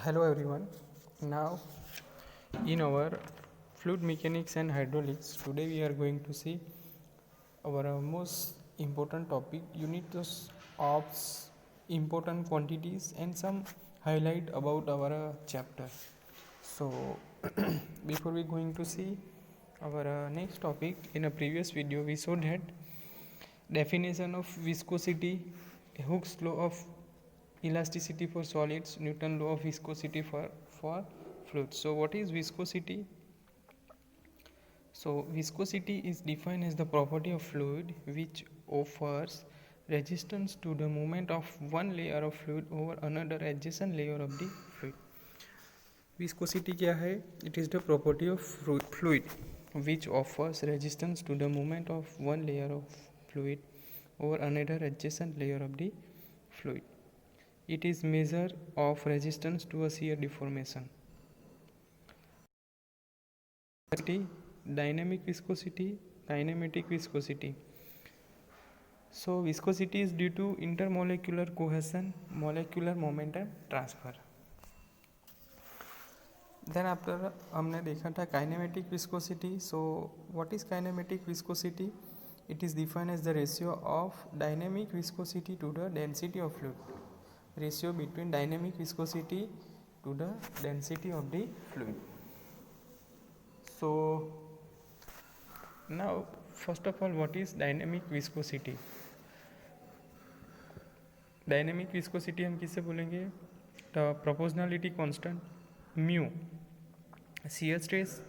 Hello everyone. Now in our fluid mechanics and hydraulics, today we are going to see our most important topic, units of important quantities and some highlight about our chapter. So before we going to see our next topic, in a previous video we showed that definition of viscosity, Hooke's law of elasticity for solids, Newton law of viscosity for fluids. So what is viscosity? So viscosity is defined as the property of fluid which offers resistance to the movement of one layer of fluid over another adjacent layer of the fluid. Viscosity क्या है? It is the property of fluid which offers resistance to the movement of one layer of fluid over another adjacent layer of the fluid. It is measure of resistance to a shear deformation. Dynamic viscosity, kinematic viscosity. So viscosity is due to intermolecular cohesion, molecular momentum transfer. Then after हमने देखा था kinematic viscosity. So what is kinematic viscosity? It is defined as the ratio of dynamic viscosity to the density of fluid. Ratio between dynamic viscosity to the density of the fluid. So now first of all, what is dynamic viscosity? Dynamic viscosity हम किससे बोलेंगे? The proportionality constant mu. Shear stress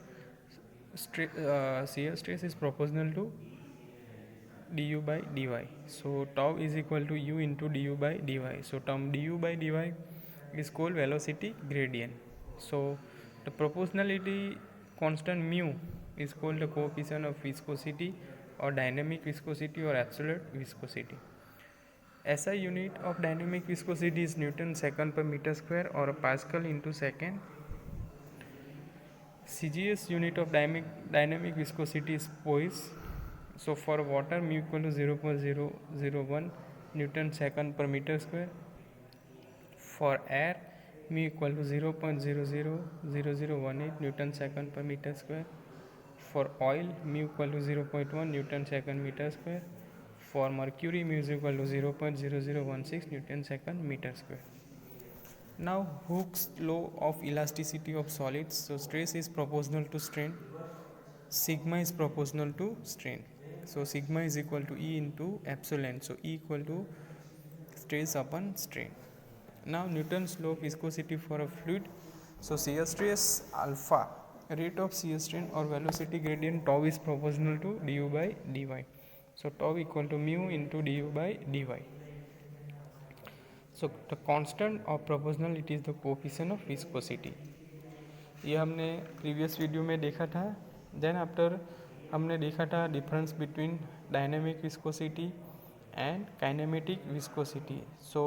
is proportional to du by dy. So tau is equal to u into du by dy. So term du by dy is called velocity gradient. So the proportionality constant mu is called the coefficient of viscosity or dynamic viscosity or absolute viscosity. SI unit of dynamic viscosity is Newton second per meter square or Pascal into second. CGS unit of dynamic viscosity is poise. So for water mu equal to 0.001 Newton second per meter square. For air mu equal to 0.000018 Newton second per meter square. For oil mu equal to 0.1 Newton second meter square. For mercury mu is equal to 0.0016 Newton second meter square. Now Hooke's law of elasticity of solids. So stress is proportional to strain, sigma is proportional to strain. So sigma is equal to E into epsilon. So E equal to stress upon strain. Now Newton's law of viscosity for a fluid. So shear stress alpha, rate of shear strain or velocity gradient tau is proportional to du by dy. So tau equal to mu into du by dy. So the constant of proportional it is the coefficient of viscosity. ये हमने previous video में देखा था. Then after हमने देखा था difference between dynamic viscosity and kinematic viscosity. So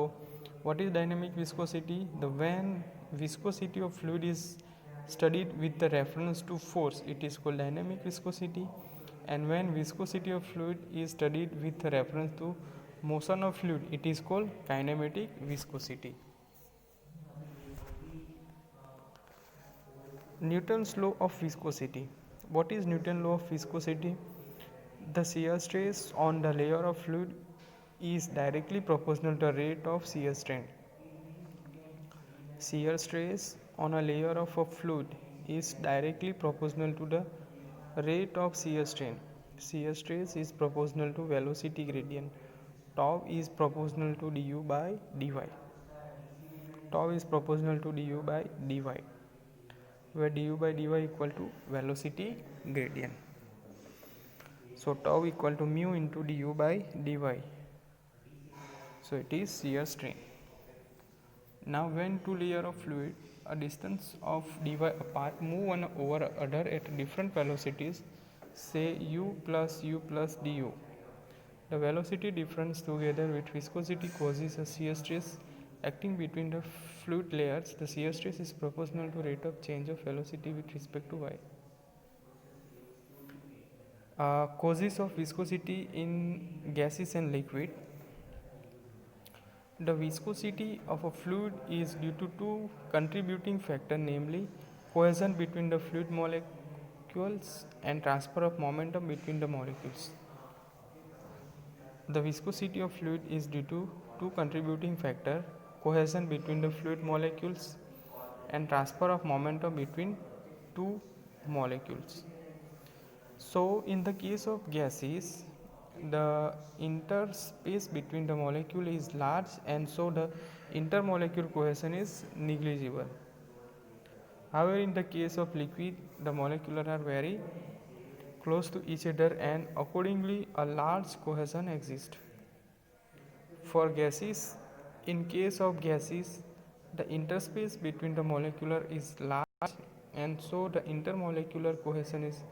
what is dynamic viscosity? The when viscosity of fluid is studied with the reference to force, it is called dynamic viscosity, and when viscosity of fluid is studied with the reference to motion of fluid, it is called kinematic viscosity. Newton's law of viscosity. What is Newton's law of viscosity? The shear stress on the layer of fluid is directly proportional to the rate of shear strain. Shear stress on a layer of a fluid is directly proportional to the rate of shear strain. Shear stress is proportional to velocity gradient. Tau is proportional to du by dy. Tau is proportional to du by dy, where du by dy equal to velocity gradient. So tau equal to mu into du by dy. So it is shear strain. Now when two layers of fluid a distance of dy apart move one over other at different velocities, say u plus du, the velocity difference together with viscosity causes a shear stress acting between the fluid layers. The shear stress is proportional to rate of change of velocity with respect to y. Causes of viscosity in gases and liquid. The viscosity of a fluid is due to two contributing factors, namely cohesion between the fluid molecules and transfer of momentum between the molecules. The viscosity of fluid is due to two contributing factors, cohesion between the fluid molecules and transfer of momentum between two molecules. So, in the case of gases, the interspace between the molecule is large, and so the intermolecular cohesion is negligible. However, in the case of liquid, the molecules are very close to each other, and accordingly a large cohesion exists. For gases, in case of gases, the interspace between the molecular is large, and so the intermolecular cohesion is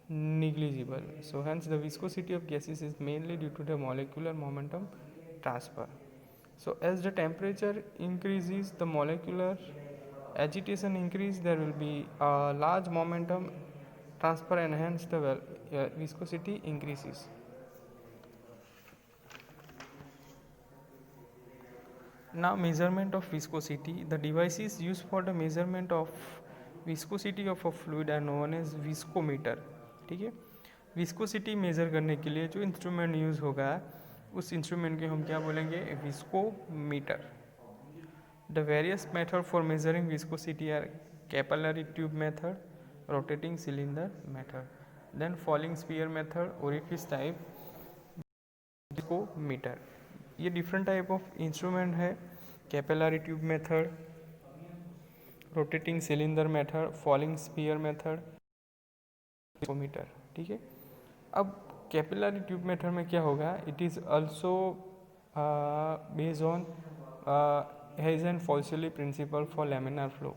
negligible. So hence the viscosity of gases is mainly due to the molecular momentum transfer. So as the temperature increases, the molecular agitation increase, there will be a large momentum transfer, and hence the viscosity increases. Now, measurement of viscosity. The devices used for the measurement of viscosity of a fluid are known as viscometer. ठीक है, viscosity measure करने के लिए जो instrument use होगा उस instrument के हम क्या बोलेंगे, viscometer. The various method for measuring viscosity are capillary tube method, rotating cylinder method, then falling sphere method, orifice type viscometer. ये डिफरेंट टाइप ऑफ इंस्ट्रूमेंट है, capillary tube method, rotating cylinder method, falling sphere method, viscometer. ठीक है, अब capillary tube method में क्या होगा, it is also based on Hayes and Fauceli principle for laminar flow.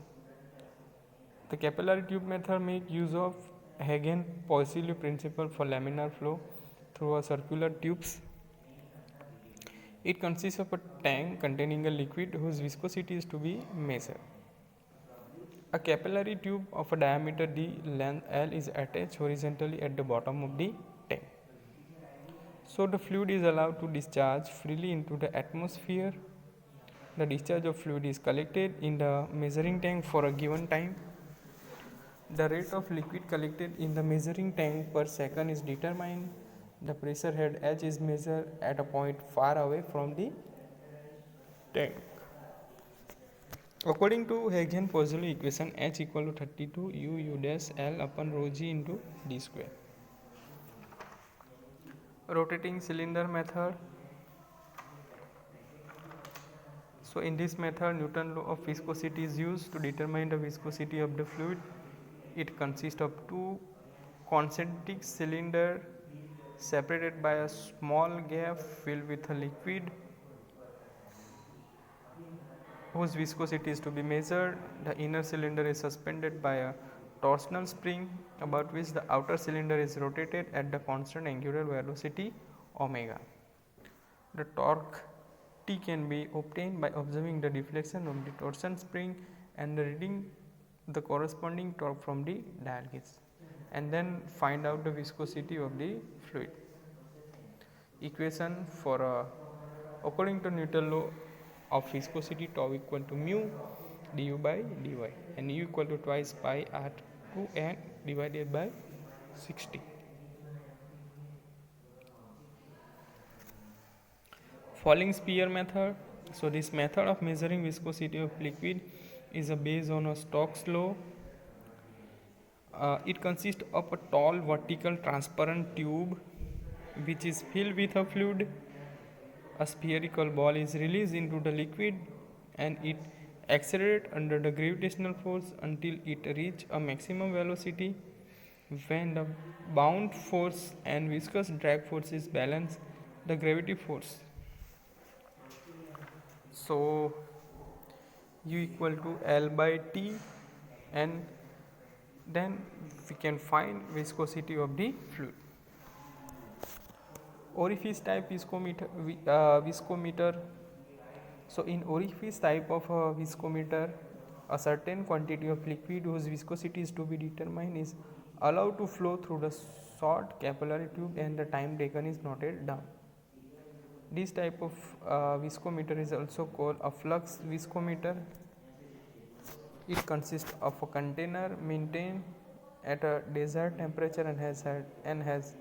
The capillary tube method make use of Hagen-Fauceli principle for laminar flow through a circular tubes. It consists of a tank containing a liquid whose viscosity is to be measured. A capillary tube of a diameter d, length L is attached horizontally at the bottom of the tank. So the fluid is allowed to discharge freely into the atmosphere. The discharge of fluid is collected in the measuring tank for a given time. The rate of liquid collected in the measuring tank per second is determined. The pressure head H is measured at a point far away from the tank. According to Hagen-Fauceli equation, H equal to 32 U dash L upon rho G into D square. Rotating cylinder method. So in this method, Newton's law of viscosity is used to determine the viscosity of the fluid. It consists of two concentric cylinders separated by a small gap filled with a liquid whose viscosity is to be measured. The inner cylinder is suspended by a torsional spring about which the outer cylinder is rotated at the constant angular velocity omega. The torque T can be obtained by observing the deflection of the torsion spring and reading the corresponding torque from the dial gauge, and then find out the viscosity of the fluid. Equation for according to Newton's law of viscosity, tau equal to mu du by dy, and u equal to twice pi r2 n divided by 60. Falling sphere method. So this method of measuring viscosity of liquid is based on a Stokes law. It consists of a tall vertical transparent tube which is filled with a fluid. A spherical ball is released into the liquid and it accelerates under the gravitational force until it reaches a maximum velocity. When the bound force and viscous drag forces balance the gravity force, so u equal to L by T, and then we can find viscosity of the fluid. Orifice type viscometer. So in orifice type of viscometer, a certain quantity of liquid whose viscosity is to be determined is allowed to flow through the short capillary tube and the time taken is noted down. This type of viscometer is also called a flux viscometer. It consists of a container maintained at a desired temperature and has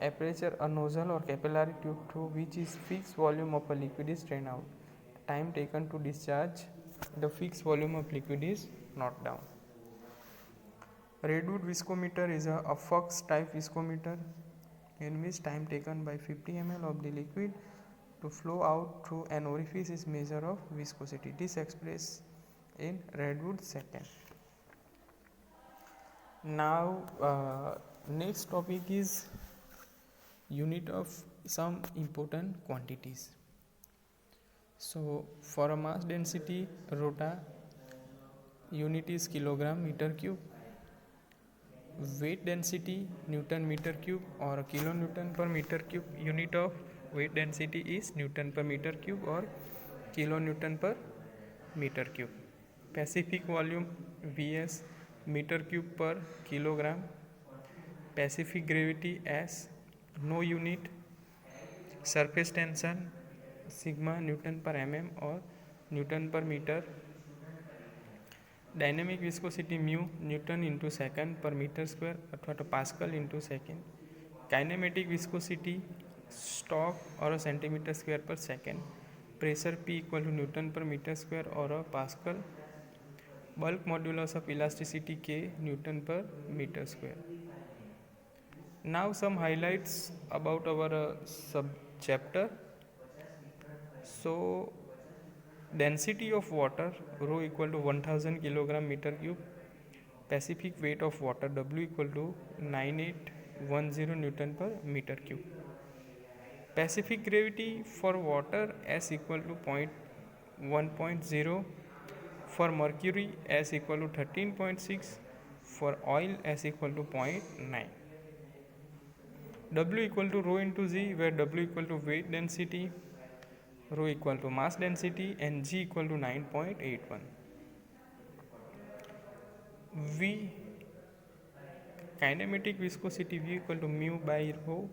aperture, a nozzle or capillary tube through which is fixed volume of a liquid is drained out. Time taken to discharge the fixed volume of liquid is noted down. Redwood viscometer is a flux type viscometer in which time taken by 50 ml of the liquid to flow out through an orifice is measure of viscosity. This expressed in Redwood second. Now next topic is unit of some important quantities. So for a mass density rota, unit is kilogram meter cube. Weight density Newton meter cube or kilonewton per meter cube. Unit of weight density is Newton per meter cube or kilonewton per meter cube. Specific volume Vs meter cube per kilogram. Specific gravity S, no unit. Surface tension sigma Newton per mm or Newton per meter. Dynamic viscosity mu Newton into second per meter square अथवा तो Pascal into second. Kinematic viscosity stock or a centimeter square per second. Pressure P equal to Newton per meter square or a Pascal. Bulk modulus of elasticity K Newton per meter square. Now some highlights about our sub chapter. So density of water rho equal to 1000 kilogram meter cube. Specific weight of water W equal to 9810 Newton per meter cube. Specific gravity for water S equal to 1.0. For mercury S equal to 13.6. For oil S equal to 0.9. W equal to rho into Z, where W equal to weight density, rho equal to mass density, and G equal to 9.81. V kinematic viscosity V equal to mu by rho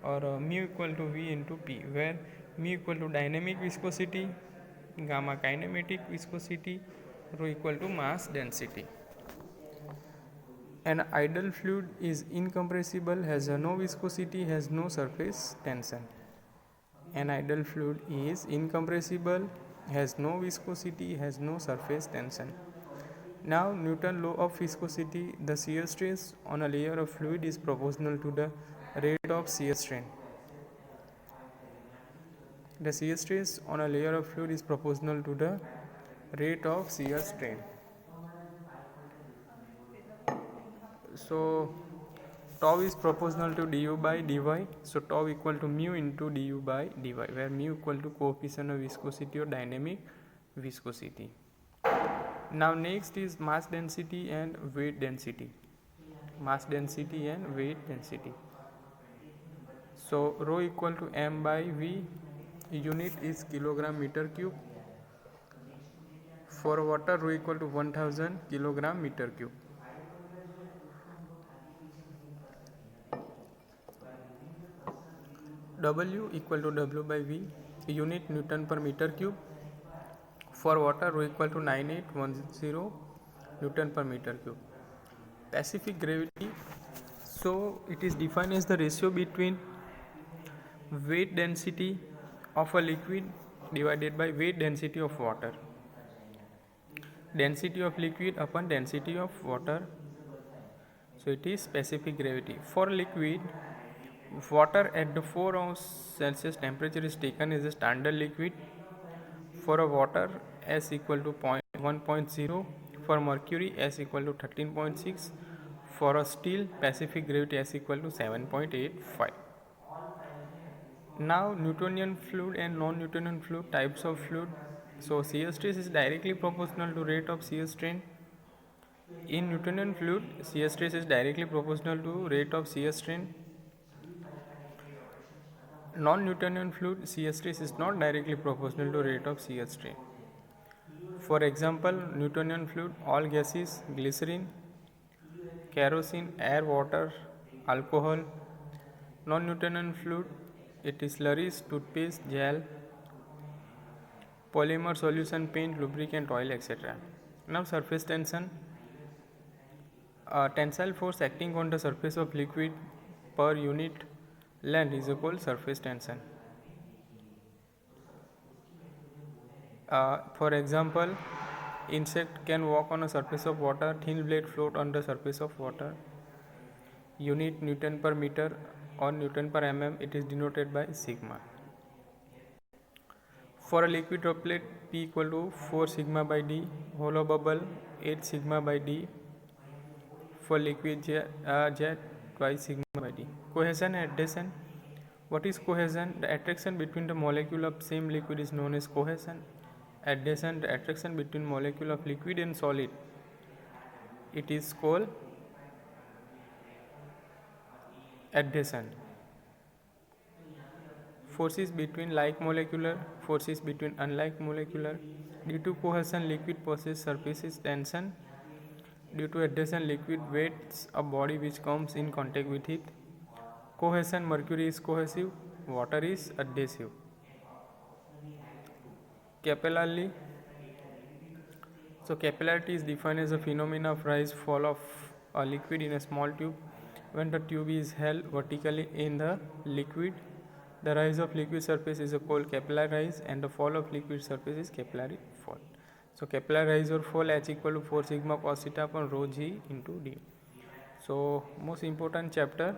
or mu equal to V into P, where mu equal to dynamic viscosity, gamma kinematic viscosity, rho equal to mass density. An ideal fluid is incompressible, has no viscosity, has no surface tension. An ideal fluid is incompressible, has no viscosity, has no surface tension. Now Newton law of viscosity, the shear stress on a layer of fluid is proportional to the rate of shear strain. The shear stress on a layer of fluid is proportional to the rate of shear strain. So tau is proportional to du by dy. So tau equal to mu into du by dy, where mu equal to coefficient of viscosity or dynamic viscosity. Now next is mass density and weight density. Mass density and weight density. So rho equal to m by v. Unit is kilogram meter cube. For water, rho equal to 1000 kilogram meter cube. W equal to W by V, unit Newton per meter cube. For water, rho equal to 9810 Newton per meter cube. Specific gravity, so it is defined as the ratio between weight density of a liquid divided by weight density of water. Density of liquid upon density of water, so it is specific gravity. For liquid, water at the 4 ounce Celsius temperature is taken as a standard liquid. For a water, S equal to 1.0. For mercury, S equal to 13.6. For a steel, specific gravity S equal to 7.85. Now Newtonian fluid and non-Newtonian fluid, types of fluid. So shear stress is directly proportional to rate of shear strain. In Newtonian fluid, shear stress is directly proportional to rate of shear strain. Non-Newtonian fluid, shear stress is not directly proportional to rate of shear strain. For example, Newtonian fluid, all gases, glycerin, kerosene, air, water, alcohol. Non-Newtonian fluid, It is slurries, toothpaste, gel, polymer solution, paint, lubricant, oil, etc. Now surface tension. Tensile force acting on the surface of liquid per unit length is called surface tension. For example, insect can walk on a surface of water, thin blade float on the surface of water. Unit Newton per meter or Newton per mm, it is denoted by sigma. For a liquid droplet, P equal to 4 sigma by d, hollow bubble 8 sigma by d, for liquid jet twice sigma by d. Cohesion and adhesion. What is cohesion? The attraction between the molecule of same liquid is known as cohesion. Adhesion, the attraction between molecule of liquid and solid, it is called adhesion. Forces between like molecular, forces between unlike molecular. Due to cohesion, liquid possesses surface tension. Due to adhesion, liquid weights a body which comes in contact with it. Cohesion, mercury is cohesive, water is adhesive. Capillarity. So capillarity is defined as a phenomenon of rise fall of a liquid in a small tube. When the tube is held vertically in the liquid, the rise of liquid surface is called capillary rise, and the fall of liquid surface is capillary fall. So capillary rise or fall H equal to 4 sigma cos theta upon rho g into d. So most important chapter